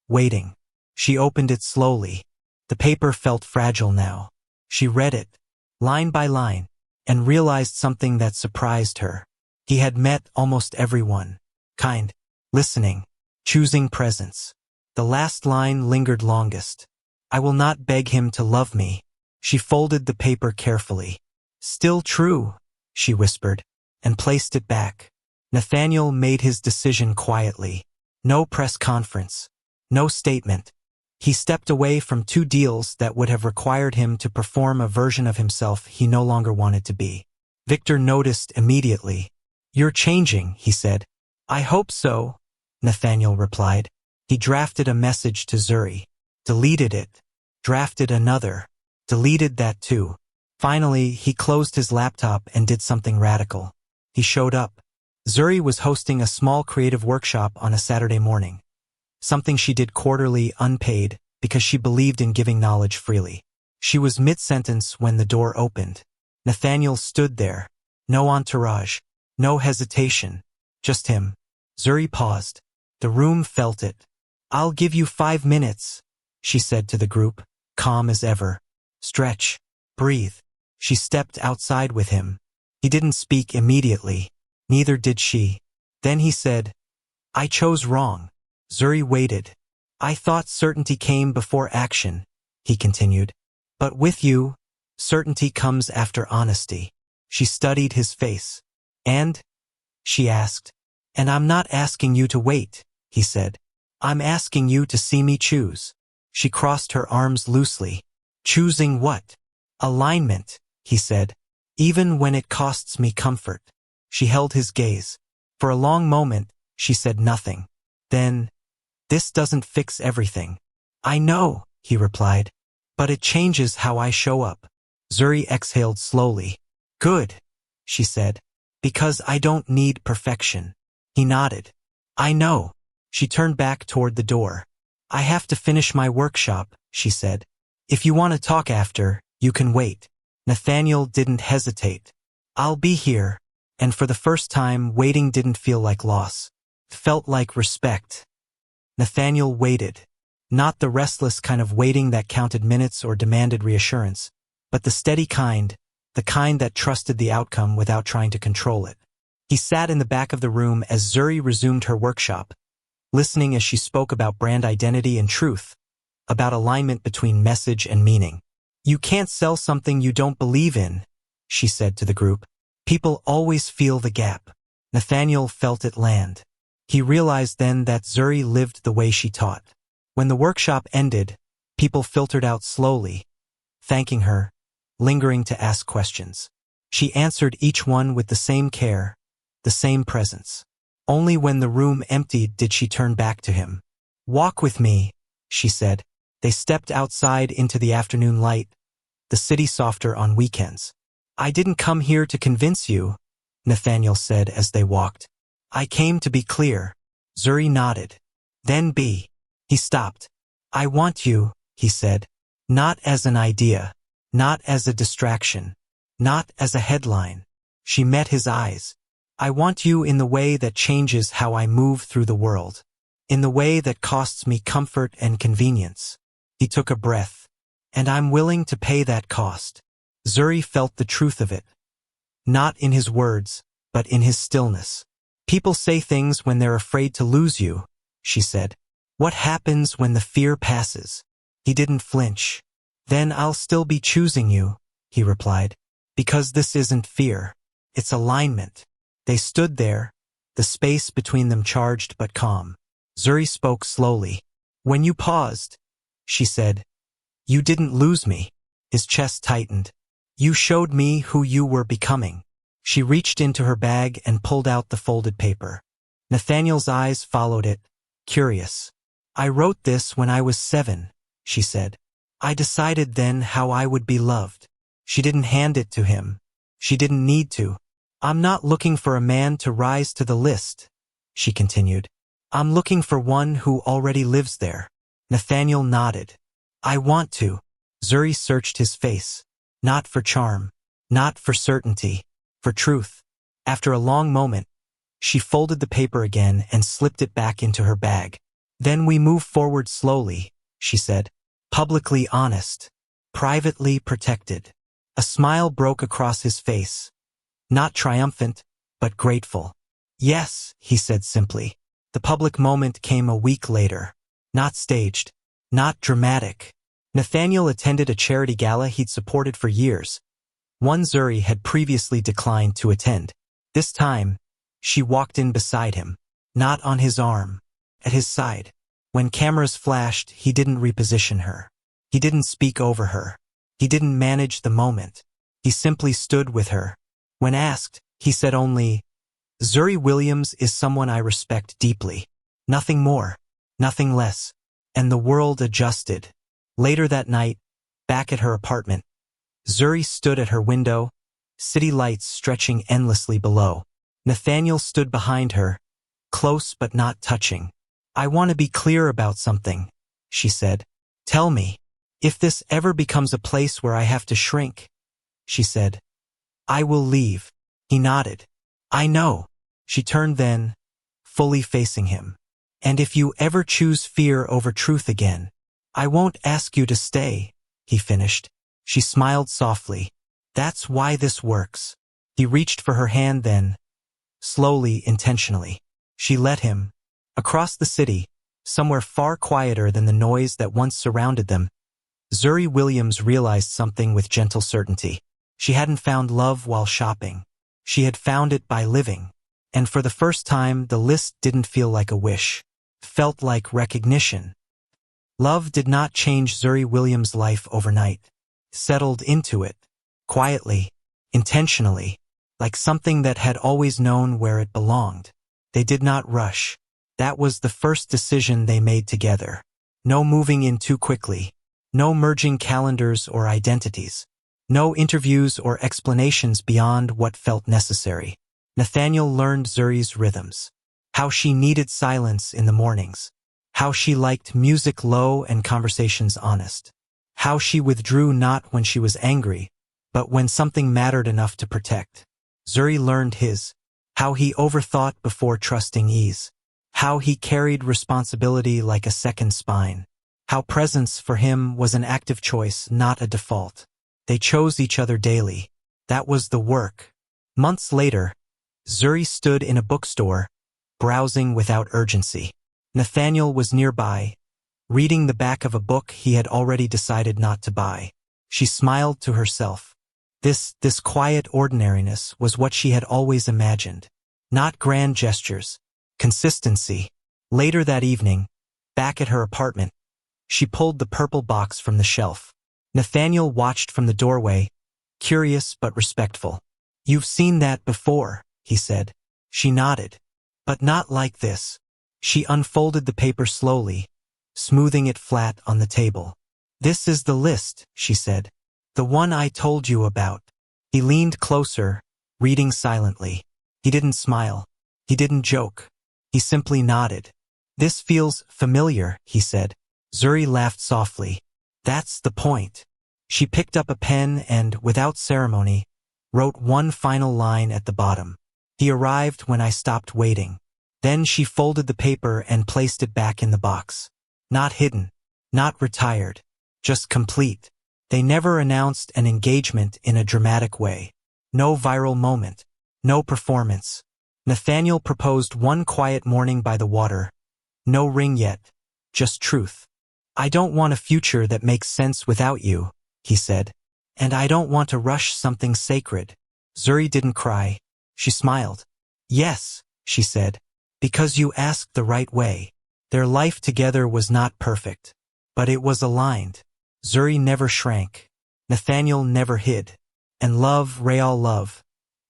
Speaker 1: waiting. She opened it slowly. The paper felt fragile now. She read it, line by line, and realized something that surprised her. He had met almost everyone. Kind, listening, choosing presence. The last line lingered longest. "I will not beg him to love me." She folded the paper carefully. "Still true," she whispered, and placed it back. Nathaniel made his decision quietly. No press conference. No statement. He stepped away from two deals that would have required him to perform a version of himself he no longer wanted to be. Victor noticed immediately. "You're changing," he said. "I hope so," Nathaniel replied. He drafted a message to Zuri. Deleted it. Drafted another. Deleted that too. Finally, he closed his laptop and did something radical. He showed up. Zuri was hosting a small creative workshop on a Saturday morning. Something she did quarterly, unpaid, because she believed in giving knowledge freely. She was mid-sentence when the door opened. Nathaniel stood there. No entourage. No hesitation. Just him. Zuri paused. The room felt it. "I'll give you 5 minutes," she said to the group, calm as ever. "Stretch. Breathe." She stepped outside with him. He didn't speak immediately. Neither did she. Then he said, "I chose wrong." Zuri waited. "I thought certainty came before action," he continued. "But with you, certainty comes after honesty." She studied his face. "And?" she asked. "And I'm not asking you to wait," he said. "I'm asking you to see me choose." She crossed her arms loosely. "Choosing what?" "Alignment," he said. "Even when it costs me comfort." She held his gaze. For a long moment, she said nothing. Then, "This doesn't fix everything." "I know," he replied. "But it changes how I show up." Zuri exhaled slowly. "Good," she said. "Because I don't need perfection." He nodded. "I know." She turned back toward the door. "I have to finish my workshop," she said. "If you want to talk after, you can wait." Nathaniel didn't hesitate. "I'll be here." And for the first time, waiting didn't feel like loss. It felt like respect. Nathaniel waited. Not the restless kind of waiting that counted minutes or demanded reassurance, but the steady kind, the kind that trusted the outcome without trying to control it. He sat in the back of the room as Zuri resumed her workshop, listening as she spoke about brand identity and truth, about alignment between message and meaning. "You can't sell something you don't believe in," she said to the group. "People always feel the gap." Nathaniel felt it land. He realized then that Zuri lived the way she taught. When the workshop ended, people filtered out slowly, thanking her, lingering to ask questions. She answered each one with the same care, the same presence. Only when the room emptied did she turn back to him. "Walk with me," she said. They stepped outside into the afternoon light, the city softer on weekends. "I didn't come here to convince you," Nathaniel said as they walked. "I came to be clear." Zuri nodded. "Then be." He stopped. I want you, he said. Not as an idea. Not as a distraction. Not as a headline. She met his eyes. I want you in the way that changes how I move through the world. In the way that costs me comfort and convenience. He took a breath. And I'm willing to pay that cost. Zuri felt the truth of it. Not in his words, but in his stillness. People say things when they're afraid to lose you, she said. What happens when the fear passes? He didn't flinch. Then I'll still be choosing you, he replied. Because this isn't fear. It's alignment. They stood there, the space between them charged but calm. Zuri spoke slowly. When you paused, she said, you didn't lose me. His chest tightened. You showed me who you were becoming. She reached into her bag and pulled out the folded paper. Nathaniel's eyes followed it, curious. I wrote this when I was 7, she said. I decided then how I would be loved. She didn't hand it to him. She didn't need to. I'm not looking for a man to rise to the list, she continued. I'm looking for one who already lives there. Nathaniel nodded. I want to. Zuri searched his face. Not for charm. Not for certainty. For truth. After a long moment, she folded the paper again and slipped it back into her bag. Then we move forward slowly, she said. Publicly honest. Privately protected. A smile broke across his face. Not triumphant, but grateful. Yes, he said simply. The public moment came a week later. Not staged. Not dramatic. Nathaniel attended a charity gala he'd supported for years. One Zuri had previously declined to attend. This time, she walked in beside him. Not on his arm. At his side. When cameras flashed, he didn't reposition her. He didn't speak over her. He didn't manage the moment. He simply stood with her. When asked, he said only, Zuri Williams is someone I respect deeply. Nothing more. Nothing less. And the world adjusted. Later that night, back at her apartment, Zuri stood at her window, city lights stretching endlessly below. Nathaniel stood behind her, close but not touching. I want to be clear about something, she said. Tell me, if this ever becomes a place where I have to shrink, she said. I will leave. He nodded. I know. She turned then, fully facing him. And if you ever choose fear over truth again, I won't ask you to stay, he finished. She smiled softly. That's why this works. He reached for her hand then, slowly, intentionally. She let him. Across the city, somewhere far quieter than the noise that once surrounded them, Zuri Williams realized something with gentle certainty. She hadn't found love while shopping. She had found it by living. And for the first time, the list didn't feel like a wish. It felt like recognition. Love did not change Zuri Williams' life overnight. It settled into it, quietly, intentionally, like something that had always known where it belonged. They did not rush. That was the first decision they made together. No moving in too quickly. No merging calendars or identities. No interviews or explanations beyond what felt necessary. Nathaniel learned Zuri's rhythms. How she needed silence in the mornings. How she liked music low and conversations honest. How she withdrew not when she was angry, but when something mattered enough to protect. Zuri learned his. How he overthought before trusting ease. How he carried responsibility like a second spine. How presence for him was an active choice, not a default. They chose each other daily. That was the work. Months later, Zuri stood in a bookstore, browsing without urgency. Nathaniel was nearby, reading the back of a book he had already decided not to buy. She smiled to herself. This quiet ordinariness was what she had always imagined. Not grand gestures. Consistency. Later that evening, back at her apartment, she pulled the purple box from the shelf. Nathaniel watched from the doorway, curious but respectful. You've seen that before, he said. She nodded. But not like this. She unfolded the paper slowly, smoothing it flat on the table. This is the list, she said. The one I told you about. He leaned closer, reading silently. He didn't smile. He didn't joke. He simply nodded. This feels familiar, he said. Zuri laughed softly. That's the point. She picked up a pen and, without ceremony, wrote one final line at the bottom. He arrived when I stopped waiting. Then she folded the paper and placed it back in the box. Not hidden, not retired, just complete. They never announced an engagement in a dramatic way. No viral moment, no performance. Nathaniel proposed one quiet morning by the water. No ring yet, just truth. I don't want a future that makes sense without you, he said. And I don't want to rush something sacred. Zuri didn't cry. She smiled. Yes, she said, because you asked the right way. Their life together was not perfect, but it was aligned. Zuri never shrank. Nathaniel never hid. And love, real love,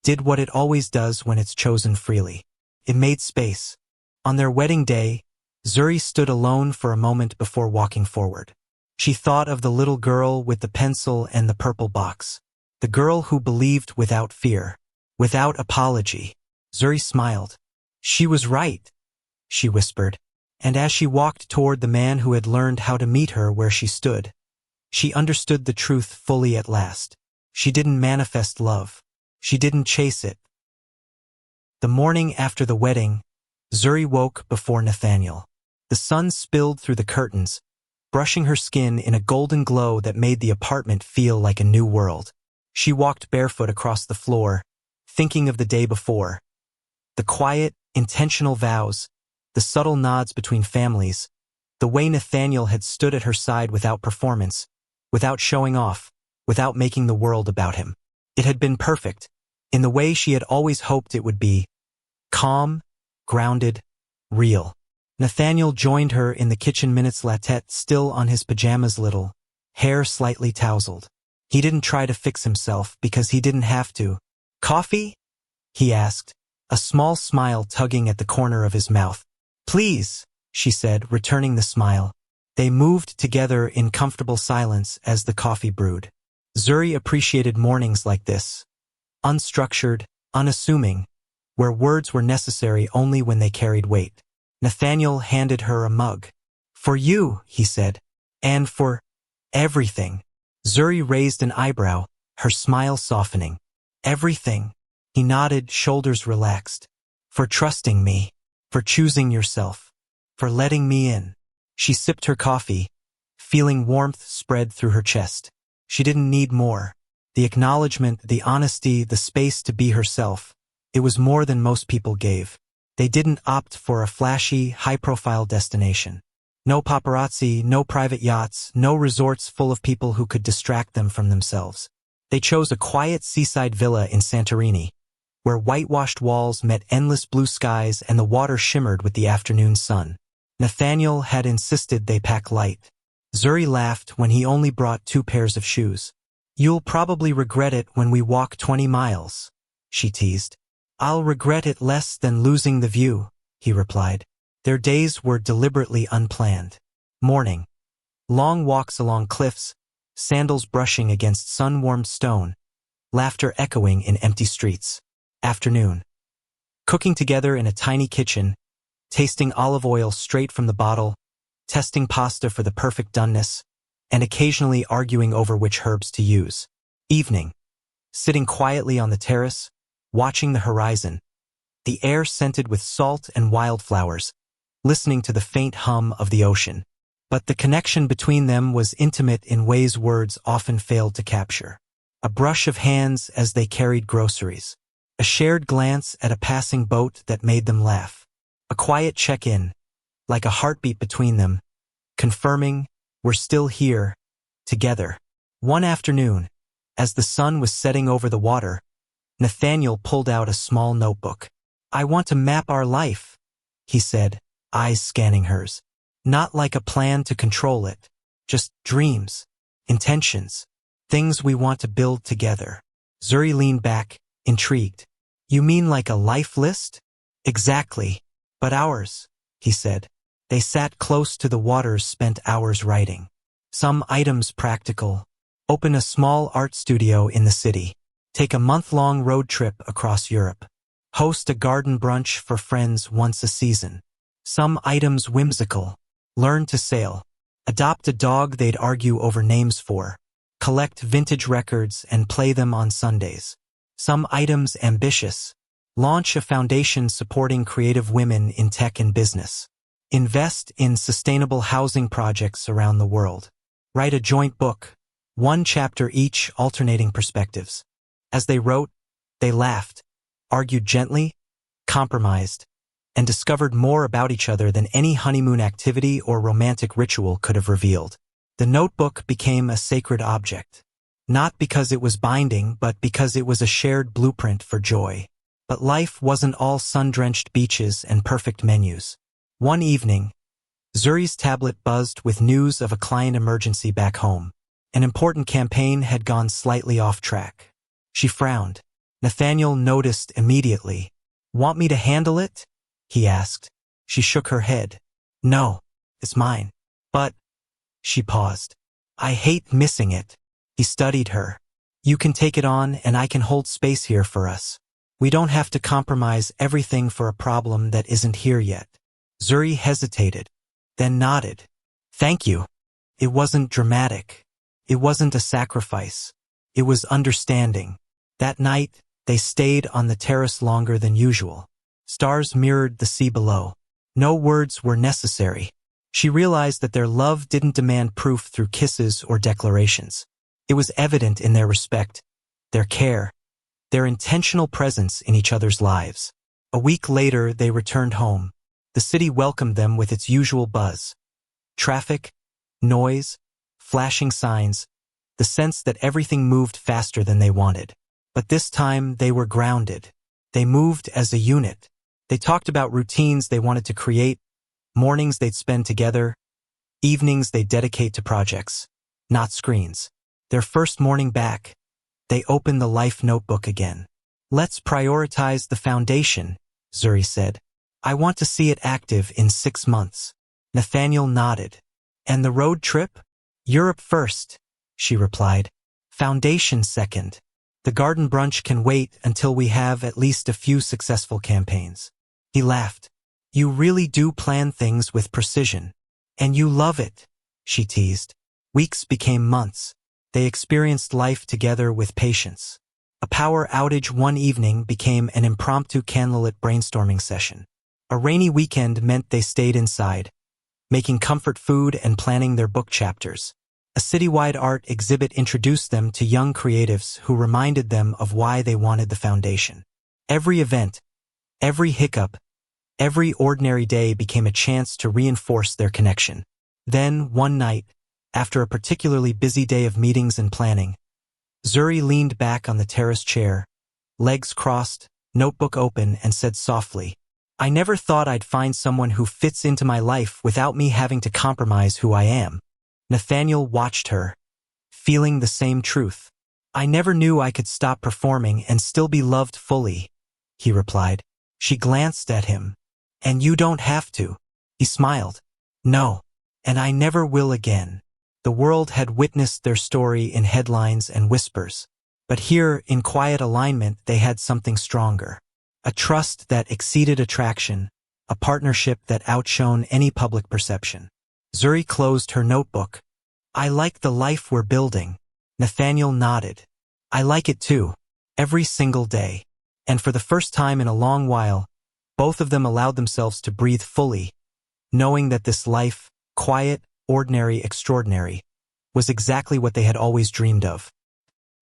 Speaker 1: did what it always does when it's chosen freely. It made space. On their wedding day, Zuri stood alone for a moment before walking forward. She thought of the little girl with the pencil and the purple box. The girl who believed without fear, without apology. Zuri smiled. She was right, she whispered. And as she walked toward the man who had learned how to meet her where she stood, she understood the truth fully at last. She didn't manifest love. She didn't chase it. The morning after the wedding, Zuri woke before Nathaniel. The sun spilled through the curtains, brushing her skin in a golden glow that made the apartment feel like a new world. She walked barefoot across the floor, thinking of the day before. The quiet, intentional vows, the subtle nods between families, the way Nathaniel had stood at her side without performance, without showing off, without making the world about him. It had been perfect, in the way she had always hoped it would be. Calm, grounded, real. Nathaniel joined her in the kitchen minutes latte, still on his pajamas, little, hair slightly tousled. He didn't try to fix himself because he didn't have to. Coffee? He asked, a small smile tugging at the corner of his mouth. Please, she said, returning the smile. They moved together in comfortable silence as the coffee brewed. Zuri appreciated mornings like this. Unstructured, unassuming, where words were necessary only when they carried weight. Nathaniel handed her a mug. For you, he said, and for everything. Zuri raised an eyebrow, her smile softening. Everything. He nodded, shoulders relaxed. For trusting me. For choosing yourself. For letting me in. She sipped her coffee, feeling warmth spread through her chest. She didn't need more. The acknowledgement, the honesty, the space to be herself. It was more than most people gave. They didn't opt for a flashy, high-profile destination. No paparazzi, no private yachts, no resorts full of people who could distract them from themselves. They chose a quiet seaside villa in Santorini, where whitewashed walls met endless blue skies and the water shimmered with the afternoon sun. Nathaniel had insisted they pack light. Zuri laughed when he only brought 2 pairs of shoes. You'll probably regret it when we walk 20 miles, she teased. I'll regret it less than losing the view, he replied. Their days were deliberately unplanned. Morning. Long walks along cliffs, sandals brushing against sun-warmed stone, laughter echoing in empty streets. Afternoon. Cooking together in a tiny kitchen, tasting olive oil straight from the bottle, testing pasta for the perfect doneness, and occasionally arguing over which herbs to use. Evening. Sitting quietly on the terrace, watching the horizon, the air scented with salt and wildflowers, listening to the faint hum of the ocean. But the connection between them was intimate in ways words often failed to capture. A brush of hands as they carried groceries. A shared glance at a passing boat that made them laugh. A quiet check-in, like a heartbeat between them, confirming, we're still here, together. One afternoon, as the sun was setting over the water, Nathaniel pulled out a small notebook. I want to map our life, he said, eyes scanning hers. Not like a plan to control it, just dreams, intentions, things we want to build together. Zuri leaned back, intrigued. You mean like a life list? Exactly. But ours, he said. They sat close to the water, spent hours writing. Some items practical. Open a small art studio in the city. Take a month-long road trip across Europe. Host a garden brunch for friends once a season. Some items whimsical. Learn to sail. Adopt a dog they'd argue over names for. Collect vintage records and play them on Sundays. Some items ambitious. Launch a foundation supporting creative women in tech and business. Invest in sustainable housing projects around the world. Write a joint book, one chapter each, alternating perspectives. As they wrote, they laughed, argued gently, compromised, and discovered more about each other than any honeymoon activity or romantic ritual could have revealed. The notebook became a sacred object, not because it was binding, but because it was a shared blueprint for joy. But life wasn't all sun-drenched beaches and perfect menus. One evening, Zuri's tablet buzzed with news of a client emergency back home. An important campaign had gone slightly off track. She frowned. Nathaniel noticed immediately. "Want me to handle it?" he asked. She shook her head. "No, it's mine." "But," she paused. "I hate missing it." He studied her. "You can take it on and I can hold space here for us. We don't have to compromise everything for a problem that isn't here yet." Zuri hesitated, then nodded. "Thank you." It wasn't dramatic. It wasn't a sacrifice. It was understanding. That night, they stayed on the terrace longer than usual. Stars mirrored the sea below. No words were necessary. She realized that their love didn't demand proof through kisses or declarations. It was evident in their respect, their care, their intentional presence in each other's lives. A week later, they returned home. The city welcomed them with its usual buzz. Traffic, noise, flashing signs, the sense that everything moved faster than they wanted. But this time, they were grounded. They moved as a unit. They talked about routines they wanted to create, mornings they'd spend together, evenings they'd dedicate to projects, not screens. Their first morning back, they opened the life notebook again. "Let's prioritize the foundation," Zuri said. "I want to see it active in 6 months." Nathaniel nodded. "And the road trip?" "Europe first," she replied. "Foundation second. The garden brunch can wait until we have at least a few successful campaigns." He laughed. "You really do plan things with precision. And you love it," she teased. Weeks became months. They experienced life together with patience. A power outage one evening became an impromptu candlelit brainstorming session. A rainy weekend meant they stayed inside, making comfort food and planning their book chapters. A citywide art exhibit introduced them to young creatives who reminded them of why they wanted the foundation. Every event, every hiccup, every ordinary day became a chance to reinforce their connection. Then, one night, after a particularly busy day of meetings and planning, Zuri leaned back on the terrace chair, legs crossed, notebook open, and said softly, "I never thought I'd find someone who fits into my life without me having to compromise who I am." Nathaniel watched her, feeling the same truth. "I never knew I could stop performing and still be loved fully," he replied. She glanced at him. "And you don't have to." He smiled. "No, and I never will again." The world had witnessed their story in headlines and whispers. But here, in quiet alignment, they had something stronger. A trust that exceeded attraction, a partnership that outshone any public perception. Zuri closed her notebook. "I like the life we're building." Nathaniel nodded. "I like it too. Every single day." And for the first time in a long while, both of them allowed themselves to breathe fully, knowing that this life, quiet, ordinary, extraordinary, was exactly what they had always dreamed of.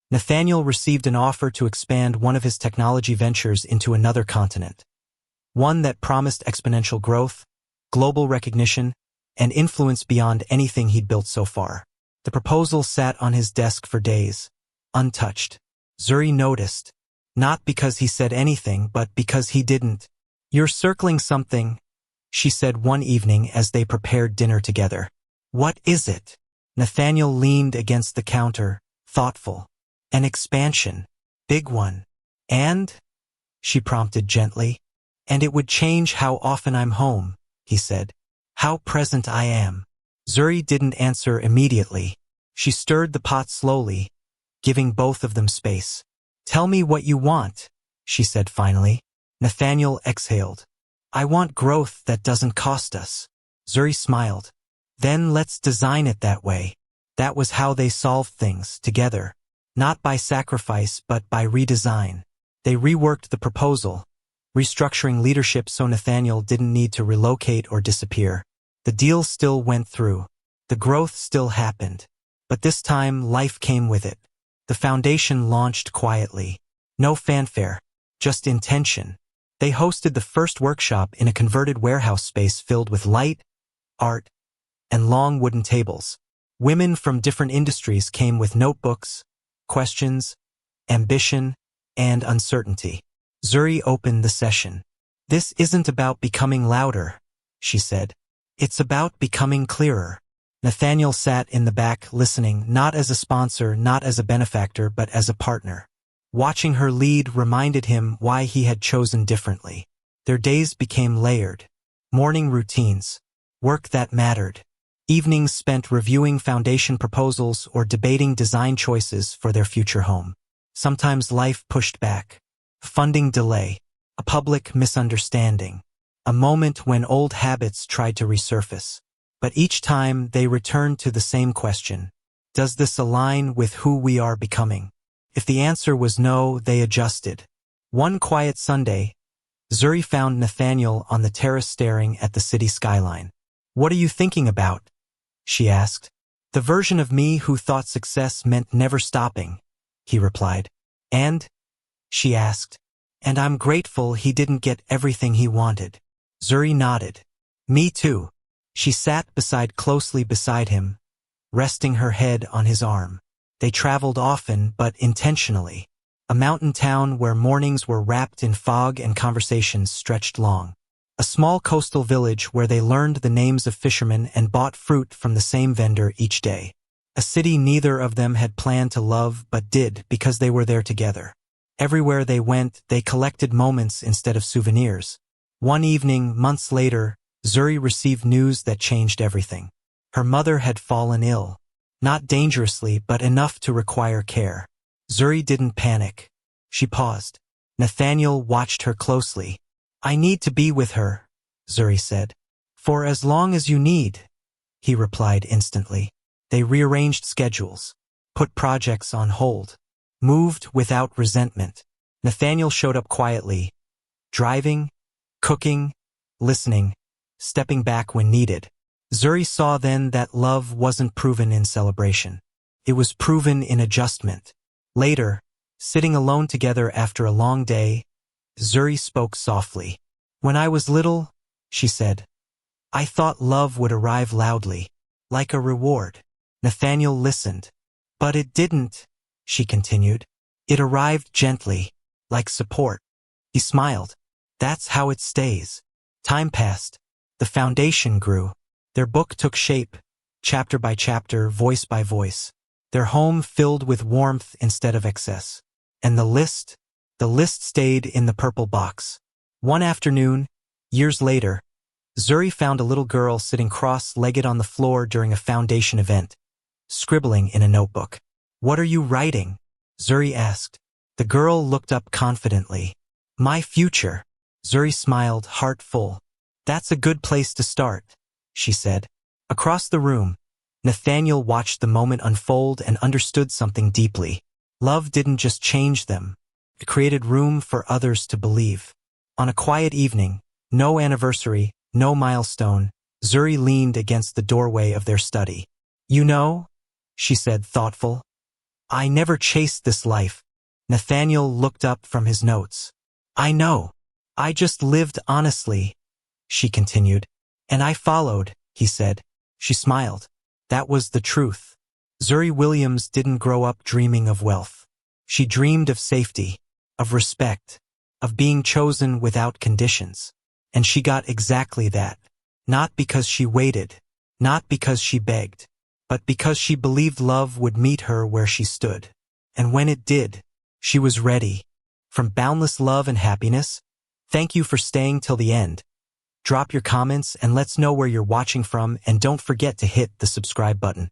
Speaker 1: Nathaniel received an offer to expand one of his technology ventures into another continent. One that promised exponential growth, global recognition, and influence beyond anything he'd built so far. The proposal sat on his desk for days, untouched. Zuri noticed, not because he said anything, but because he didn't. "You're circling something," she said one evening as they prepared dinner together. "What is it?" Nathaniel leaned against the counter, thoughtful. "An expansion. Big one." "And?" she prompted gently. "And it would change how often I'm home," he said. "How present I am." Zuri didn't answer immediately. She stirred the pot slowly, giving both of them space. "Tell me what you want," she said finally. Nathaniel exhaled. I want growth that doesn't cost us. Zuri smiled. Then let's design it that way. That was how they solved things, together. Not by sacrifice, but by redesign. They reworked the proposal, restructuring leadership so Nathaniel didn't need to relocate or disappear. The deal still went through. The growth still happened. But this time, life came with it. The foundation launched quietly. No fanfare, just intention. They hosted the first workshop in a converted warehouse space filled with light, art, and long wooden tables. Women from different industries came with notebooks, questions, ambition, and uncertainty. Zuri opened the session. This isn't about becoming louder, she said. It's about becoming clearer. Nathaniel sat in the back listening, not as a sponsor, not as a benefactor, but as a partner. Watching her lead reminded him why he had chosen differently. Their days became layered. Morning routines, work that mattered. Evenings spent reviewing foundation proposals or debating design choices for their future home. Sometimes life pushed back. Funding delay, a public misunderstanding, a moment when old habits tried to resurface. But each time they returned to the same question. Does this align with who we are becoming? If the answer was no, they adjusted. One quiet Sunday, Zuri found Nathaniel on the terrace staring at the city skyline. What are you thinking about? She asked. The version of me who thought success meant never stopping, he replied. And? She asked. And I'm grateful he didn't get everything he wanted. Zuri nodded. Me too. She sat closely beside him, resting her head on his arm. They traveled often, but intentionally. A mountain town where mornings were wrapped in fog and conversations stretched long. A small coastal village where they learned the names of fishermen and bought fruit from the same vendor each day. A city neither of them had planned to love but did because they were there together. Everywhere they went, they collected moments instead of souvenirs. One evening, months later, Zuri received news that changed everything. Her mother had fallen ill. Not dangerously, but enough to require care. Zuri didn't panic. She paused. Nathaniel watched her closely. I need to be with her, Zuri said. For as long as you need, he replied instantly. They rearranged schedules, put projects on hold, moved without resentment. Nathaniel showed up quietly, driving, cooking, listening, stepping back when needed. Zuri saw then that love wasn't proven in celebration. It was proven in adjustment. Later, sitting alone together after a long day, Zuri spoke softly. When I was little, she said, I thought love would arrive loudly, like a reward. Nathaniel listened. But it didn't, she continued. It arrived gently, like support. He smiled. That's how it stays. Time passed. The foundation grew. Their book took shape, chapter by chapter, voice by voice. Their home filled with warmth instead of excess. And the list stayed in the purple box. One afternoon, years later, Zuri found a little girl sitting cross-legged on the floor during a foundation event, scribbling in a notebook. What are you writing? Zuri asked. The girl looked up confidently. My future. Zuri smiled, heart full. That's a good place to start, she said. Across the room, Nathaniel watched the moment unfold and understood something deeply. Love didn't just change them. It created room for others to believe. On a quiet evening, no anniversary, no milestone, Zuri leaned against the doorway of their study. You know, she said, thoughtful, I never chased this life. Nathaniel looked up from his notes. I know. I just lived honestly, she continued. And I followed, he said. She smiled. That was the truth. Zuri Williams didn't grow up dreaming of wealth. She dreamed of safety, of respect, of being chosen without conditions. And she got exactly that. Not because she waited, not because she begged, but because she believed love would meet her where she stood. And when it did, she was ready. From boundless love and happiness, thank you for staying till the end. Drop your comments and let's know where you're watching from, and don't forget to hit the subscribe button.